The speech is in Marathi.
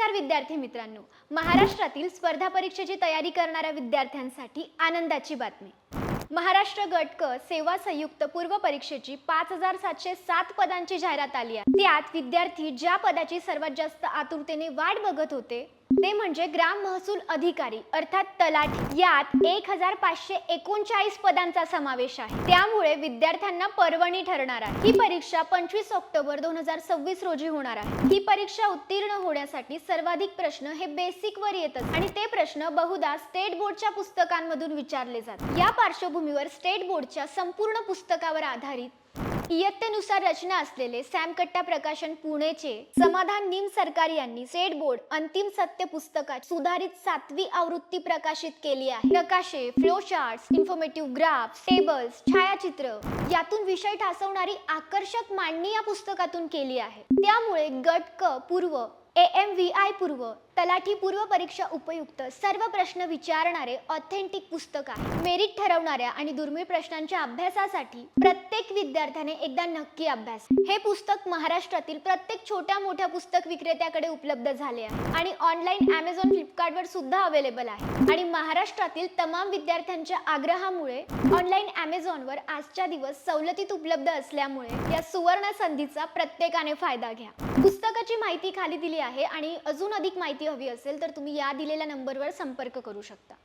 नमस्कार विद्यार्थी मित्रांनो, महाराष्ट्रातील स्पर्धा परीक्षेची तयारी करणाऱ्या विद्यार्थ्यांसाठी आनंदाची बातमी। महाराष्ट्र गट क सेवा संयुक्त पूर्व परीक्षेची 5707 पदांची जाहिरात आली आहे। त्यात विद्यार्थी ज्या पदाची सर्वात जास्त आतुरतेने वाट बघत होते ते म्हणजे ग्राम महसूल अधिकारी अर्थात तलाठी। यात 1539 पदांचा समावेश आहे। त्यामुळे विद्यार्थ्यांना पर्वणी ठरणार आहे। ही परीक्षा 25 ऑक्टोबर 2026 रोजी होणार आहे। ही परीक्षा उत्तीर्ण होण्यासाठी सर्वाधिक प्रश्न हे बेसिक वर येतात आणि ते प्रश्न बहुधा स्टेट बोर्डच्या पुस्तकांमधून विचारले जातात। या पार्श्वभूमीवर स्टेट बोर्डच्या संपूर्ण पुस्तकावर आधारित इयत्तेनुसार रचना असलेले सॅम कट्टा प्रकाशन पुणेचे समाधान निम सरकार यांनी स्टेट बोर्ड अंतिम सत्य पुस्तकाची सुधारित 7वी आवृत्ती प्रकाशित केली आहे। नकाशे, flow charts, informative graphs, tables, छायाचित्र यातून विषय ठासवणारी आकर्षक मांडणी या पुस्तकातून केली आहे। त्यामुळे गट क पूर्व, AMVI पूर्व, तलाठी पूर्व परीक्षा उपयुक्त सर्व प्रश्न विचारणारे ऑथेंटिक पुस्तक आहे। मेरिट ठरवणाऱ्या आणि दुर्मिळ प्रश्नांच्या अभ्यासासाठी प्रत्येक विद्यार्थ्याने एकदा नक्की अभ्यास। हे पुस्तक महाराष्ट्रातील प्रत्येक छोट्या मोठ्या पुस्तक विक्रेत्याकडे उपलब्ध झाले आहे आणि ऑनलाईन Amazon, Flipkart वर सुद्धा अवेलेबल आहे। आणि महाराष्ट्रातील तमाम विद्यार्थ्यांच्या आग्रहामुळे ऑनलाईन Amazon वर आजच्या दिवस सवलतीत उपलब्ध असल्यामुळे या सुवर्ण संधीचा प्रत्येकाने फायदा घ्या। पुस्तकाची माहिती खाली दिली आहे आणि अजून अधिक माहिती हवी असेल तर तुम्ही या दिलेल्या नंबरवर संपर्क करू शकता।